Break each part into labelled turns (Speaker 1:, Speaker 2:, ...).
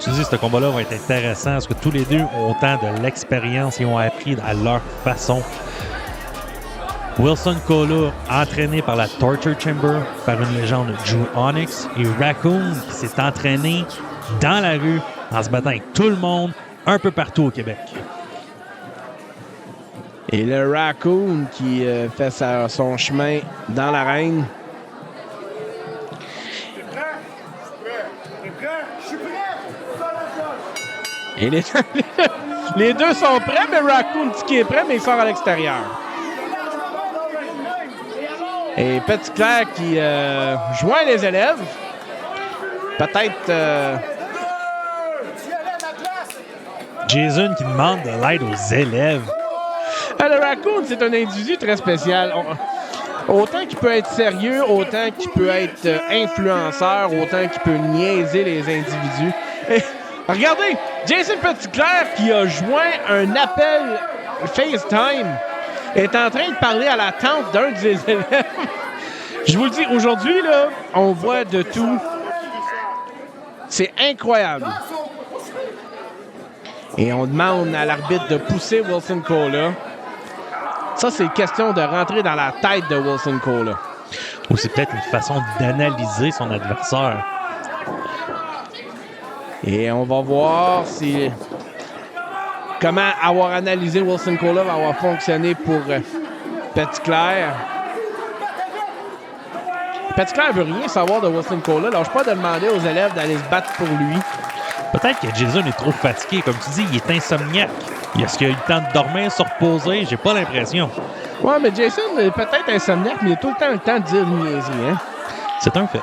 Speaker 1: tu dis, ce combat-là va être intéressant parce que tous les deux ont autant de l'expérience et ont appris à leur façon. Wilson Kola, entraîné par la Torture Chamber, par une légende Drew Onyx, et Raccoon, qui s'est entraîné dans la rue en se battant avec tout le monde, un peu partout au Québec.
Speaker 2: Et le Raccoon qui fait son chemin dans l'arène. Et les deux sont prêts, mais Raccoon dit qu'il est prêt, mais il sort à l'extérieur. Et Petit Clair qui joint les élèves. Peut-être...
Speaker 1: Jason qui demande de l'aide aux élèves.
Speaker 2: Le Raccoon, c'est un individu très spécial. Autant qu'il peut être sérieux, autant qu'il peut être influenceur, autant qu'il peut niaiser les individus. Et, regardez, Jason Petitclerc qui a joint un appel FaceTime est en train de parler à la tante d'un des élèves. Je vous le dis, aujourd'hui, là, on voit de tout. C'est incroyable. Et on demande à l'arbitre de pousser Wilson Kola. Ça, c'est question de rentrer dans la tête de Wilson Kola.
Speaker 1: Ou c'est peut-être une façon d'analyser son adversaire.
Speaker 2: Et on va voir si... comment avoir analysé Wilson Kola va avoir fonctionné pour Petitclerc. Petitclerc veut rien savoir de Wilson Kola. Lâche pas de demander aux élèves d'aller se battre pour lui.
Speaker 1: Peut-être que Jason est trop fatigué. Comme tu dis, il est insomniaque. Est-ce qu'il a eu le temps de dormir, se reposer? J'ai pas l'impression.
Speaker 2: Ouais, mais Jason est peut-être insomniaque, mais il a tout le temps de dire une niaiserie, hein?
Speaker 1: C'est un fait.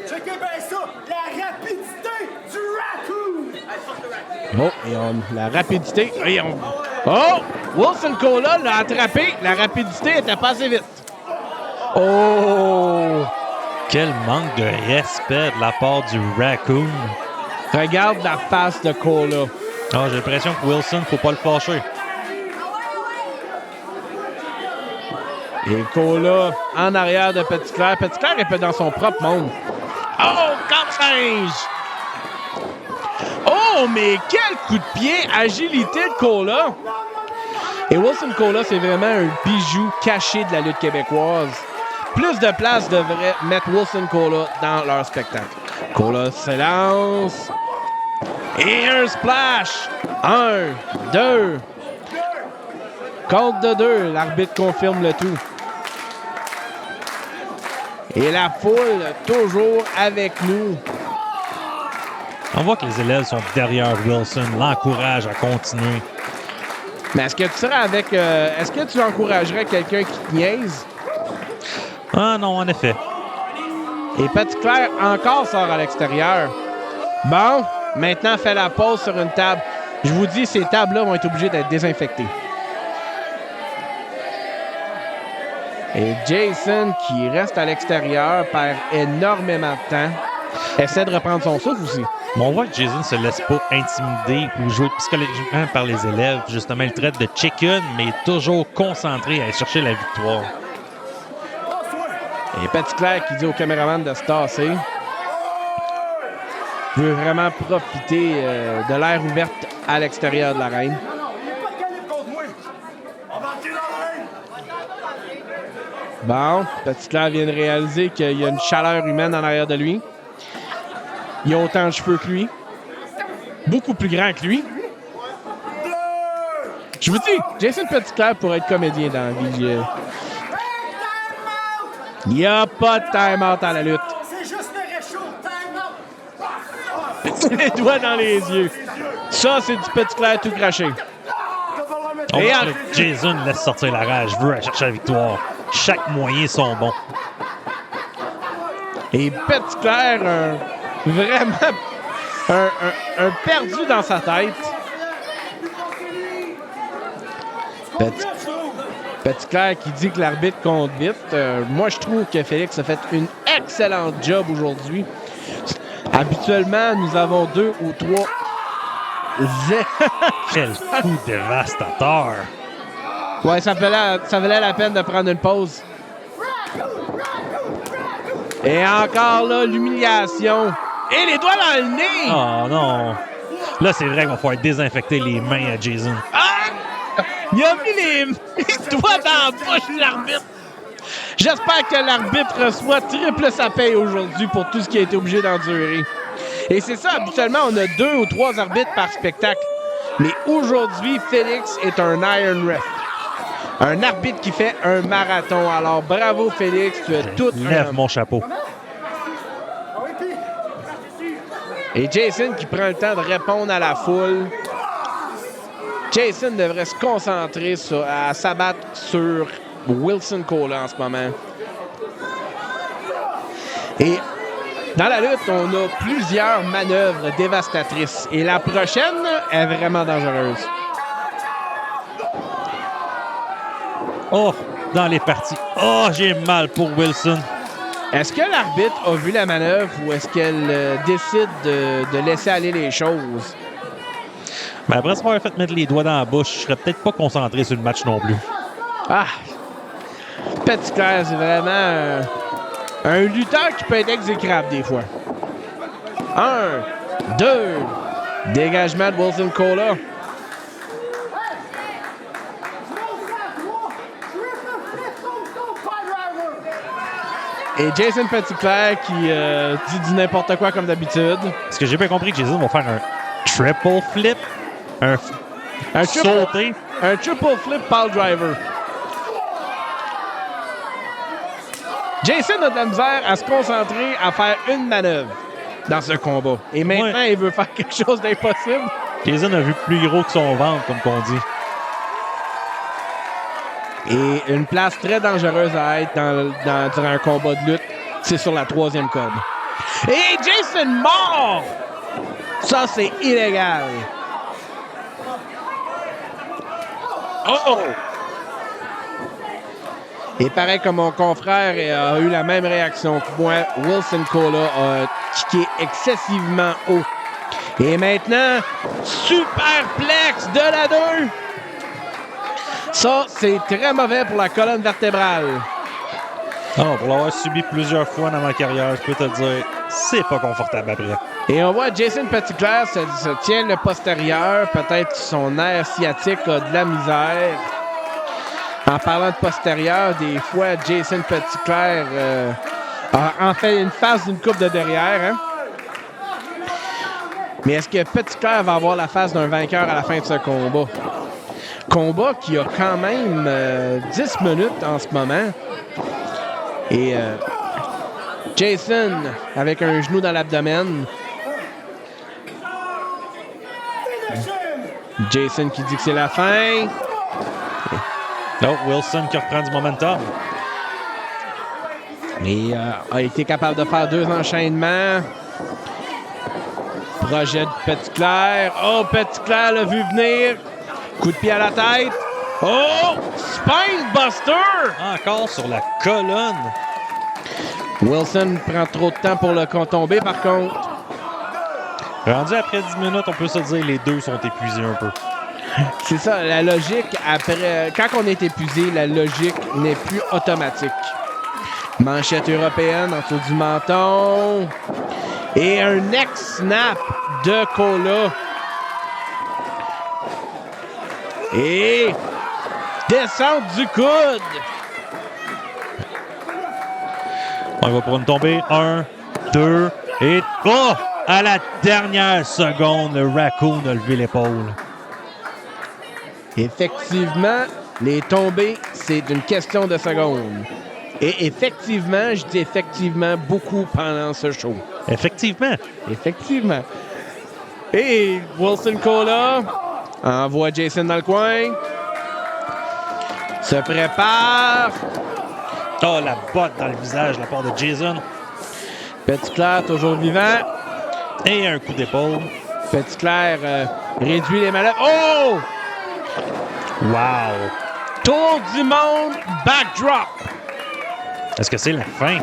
Speaker 3: Checkez bien ça! La rapidité du Raccoon!
Speaker 2: Oh, et la rapidité... Et oh! Wilson Kola l'a attrapé. La rapidité était pas assez vite. Oh!
Speaker 1: Quel manque de respect de la part du Raccoon.
Speaker 2: Regarde la face de Kola.
Speaker 1: Ah, j'ai l'impression que Wilson, faut pas le fâcher.
Speaker 2: Et Kola en arrière de Petitclerc. Petitclerc est dans son propre monde. Oh, camp-change! Oh, mais quel coup de pied! Agilité de Kola! Et Wilson Kola, c'est vraiment un bijou caché de la lutte québécoise. Plus de place devrait mettre Wilson Kola dans leur spectacle. Kola s'élance. Et un splash! 1, 2. Compte de 2. L'arbitre confirme le tout. Et la foule, toujours avec nous.
Speaker 1: On voit que les élèves sont derrière Wilson, l'encouragent à continuer.
Speaker 2: Mais est-ce que tu serais avec... est-ce que tu encouragerais quelqu'un qui te niaise?
Speaker 1: Ah non, en effet.
Speaker 2: Et Petitclerc encore sort à l'extérieur. Bon, maintenant fait la pause sur une table. Je vous dis, ces tables-là vont être obligées d'être désinfectées. Et Jason, qui reste à l'extérieur, perd énormément de temps. Essaie de reprendre son souffle aussi.
Speaker 1: Mais on voit que Jason ne se laisse pas intimider ou jouer psychologiquement par les élèves. Justement, il traite de chicken, mais est toujours concentré à aller chercher la victoire.
Speaker 2: Et Petitclerc qui dit au caméraman de se tasser. Il veut vraiment profiter de l'air ouverte à l'extérieur de l'arène. Bon, Petitclerc vient de réaliser qu'il y a une chaleur humaine en arrière de lui. Il a autant de cheveux que lui. Beaucoup plus grand que lui. Je vous dis, Jason Petitclerc pourrait être comédien dans la vie. Il n'y a pas de time-out à la lutte.
Speaker 3: C'est juste le réchaud! Time-out!
Speaker 2: Les doigts dans les yeux. Ça, c'est du Petitclerc tout craché.
Speaker 1: On
Speaker 2: Et
Speaker 1: voit que Jason laisse sortir la rage, veut aller chercher la victoire. Chaque moyen sont bons.
Speaker 2: Et Petitclerc, vraiment un perdu dans sa tête. Petitclerc qui dit que l'arbitre compte vite. Moi, je trouve que Félix a fait une excellente job aujourd'hui. Habituellement, nous avons 2 ou 3.
Speaker 1: Quel coup dévastateur.
Speaker 2: Ouais, ça valait la peine de prendre une pause. Et encore là, l'humiliation Et les doigts dans le nez!
Speaker 1: Oh non! Là, c'est vrai qu'on va falloir désinfecter les mains à Jason.
Speaker 2: Ah! Il a mis les doigts dans la bouche de l'arbitre. J'espère que l'arbitre reçoit triple sa paye aujourd'hui pour tout ce qu'il a été obligé d'endurer. Et c'est ça, habituellement, on a 2 ou 3 arbitres par spectacle. Mais aujourd'hui, Félix est un Iron Ref. Un arbitre qui fait un marathon. Alors, bravo, Félix, tu as tout
Speaker 1: Lève mon chapeau.
Speaker 2: Et Jason qui prend le temps de répondre à la foule. Jason devrait se concentrer à s'abattre sur Wilson Cola en ce moment. Et dans la lutte, on a plusieurs manœuvres dévastatrices. Et la prochaine est vraiment dangereuse.
Speaker 1: Oh, dans les parties. Oh, j'ai mal pour Wilson.
Speaker 2: Est-ce que l'arbitre a vu la manœuvre ou est-ce qu'elle décide de laisser aller les choses?
Speaker 1: Mais après s'avoir fait mettre les doigts dans la bouche, je serais peut-être pas concentré sur le match non plus.
Speaker 2: Ah! Petit Claire, c'est vraiment un lutteur qui peut être exécrable des fois. 1, 2, dégagement de Wilson Cola. Et Jason Petitclerc qui dit du n'importe quoi comme d'habitude.
Speaker 1: Est-ce que j'ai bien compris que Jason va faire un triple flip? Un sauté?
Speaker 2: Un triple flip pile driver. Jason a de la misère à se concentrer à faire une manœuvre dans ce combat. Et maintenant, il veut faire quelque chose d'impossible.
Speaker 1: Jason a vu plus gros que son ventre, comme qu'on dit.
Speaker 2: Et une place très dangereuse à être durant un combat de lutte, c'est sur la 3e corde. Et Jason mort! Ça, c'est illégal. Oh! Et pareil comme mon confrère a eu la même réaction que moi, Wilson Cola a kické excessivement haut. Et maintenant, superplex de la 2. Ça, c'est très mauvais pour la colonne vertébrale.
Speaker 1: Oh, pour l'avoir subi plusieurs fois dans ma carrière, je peux te dire, c'est pas confortable après.
Speaker 2: Et on voit Jason Petitclerc se tient le postérieur. Peut-être son nerf sciatique a de la misère. En parlant de postérieur, des fois, Jason Petitclerc a en fait une face d'une coupe de derrière. Hein? Mais est-ce que Petitclerc va avoir la face d'un vainqueur à la fin de ce combat? Combat qui a quand même 10 minutes en ce moment. Et Jason avec un genou dans l'abdomen. Jason qui dit que c'est la fin.
Speaker 1: Oh, Wilson qui reprend du momentum.
Speaker 2: Et a été capable de faire 2 enchaînements. Projet de Petitclerc. Oh, Petitclerc l'a vu venir. Coup de pied à la tête. Oh! Spinebuster!
Speaker 1: Encore sur la colonne.
Speaker 2: Wilson prend trop de temps pour le tomber, par contre.
Speaker 1: Rendu après 10 minutes, on peut se dire les deux sont épuisés un peu.
Speaker 2: C'est ça, la logique, après, quand on est épuisé, la logique n'est plus automatique. Manchette européenne en dessous du menton. Et un neck snap de Cola. Et descente du coude.
Speaker 1: On va pour une tombée. 1, 2 et... Oh! À la dernière seconde, le Raccoon a levé l'épaule.
Speaker 2: Effectivement, les tombées, c'est une question de secondes. Et effectivement, je dis effectivement beaucoup pendant ce show.
Speaker 1: Effectivement.
Speaker 2: Effectivement. Et Wilson Cola envoie Jason dans le coin. Se prépare.
Speaker 1: Oh, la botte dans le visage de la part de Jason.
Speaker 2: Petitclerc toujours vivant.
Speaker 1: Et un coup d'épaule.
Speaker 2: Petitclerc réduit les malades. Oh!
Speaker 1: Wow!
Speaker 2: Tour du monde, backdrop.
Speaker 1: Est-ce que c'est la fin?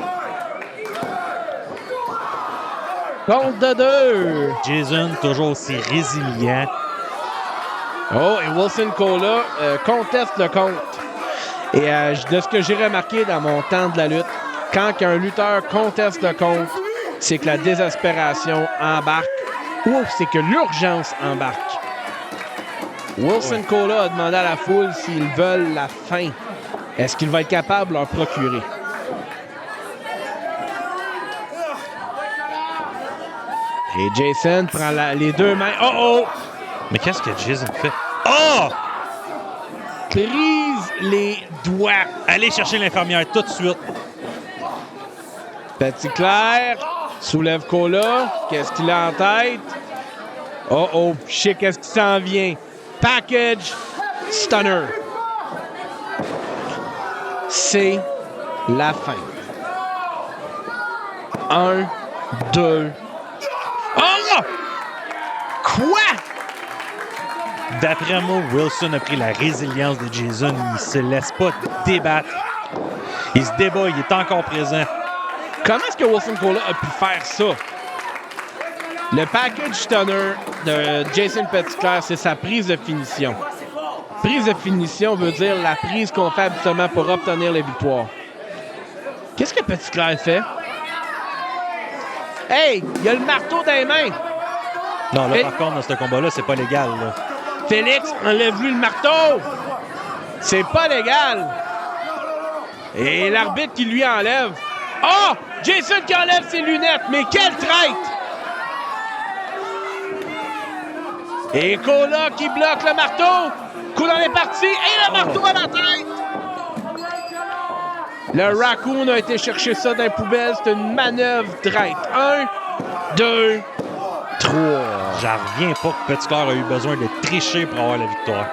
Speaker 2: Compte de 2.
Speaker 1: Jason, toujours aussi résilient.
Speaker 2: Oh, et Wilson Cola conteste le compte. Et de ce que j'ai remarqué dans mon temps de la lutte, quand un lutteur conteste le compte, c'est que la désespération embarque ou c'est que l'urgence embarque. Wilson Cola a demandé à la foule s'ils veulent la fin. Est-ce qu'il va être capable de leur procurer? Et Jason prend les deux mains. Oh!
Speaker 1: Mais qu'est-ce que Jason fait? Oh!
Speaker 2: Brise les doigts.
Speaker 1: Allez chercher l'infirmière tout de suite.
Speaker 2: Petit Claire soulève Cola. Qu'est-ce qu'il a en tête? Oh! Je sais qu'est-ce qui s'en vient. Package Stunner. C'est la fin. 1, 2. Oh! Quoi?
Speaker 1: D'après moi, Wilson a pris la résilience de Jason. Il se laisse pas débattre. Il se débat, il est encore présent.
Speaker 2: Comment est-ce que Wilson Cola a pu faire ça? Le package stunner de Jason Petitclerc, c'est sa prise de finition. Prise de finition veut dire la prise qu'on fait habituellement pour obtenir les victoires. Qu'est-ce que Petitclerc fait? Hey, il y a le marteau dans les mains.
Speaker 1: Non, là, par contre, dans ce combat-là, c'est pas légal, là.
Speaker 2: Félix, enlève-lui le marteau. C'est pas légal. Et l'arbitre qui lui enlève. Oh! Jason qui enlève ses lunettes. Mais quelle traite! Et Cola qui bloque le marteau. Coup dans les parties. Et le marteau à la tête. Le Raccoon a été chercher ça dans les poubelles. C'est une manœuvre traite. 1, 2, 3.
Speaker 1: J'en reviens pas que Petitclerc a eu besoin de tricher pour avoir la victoire.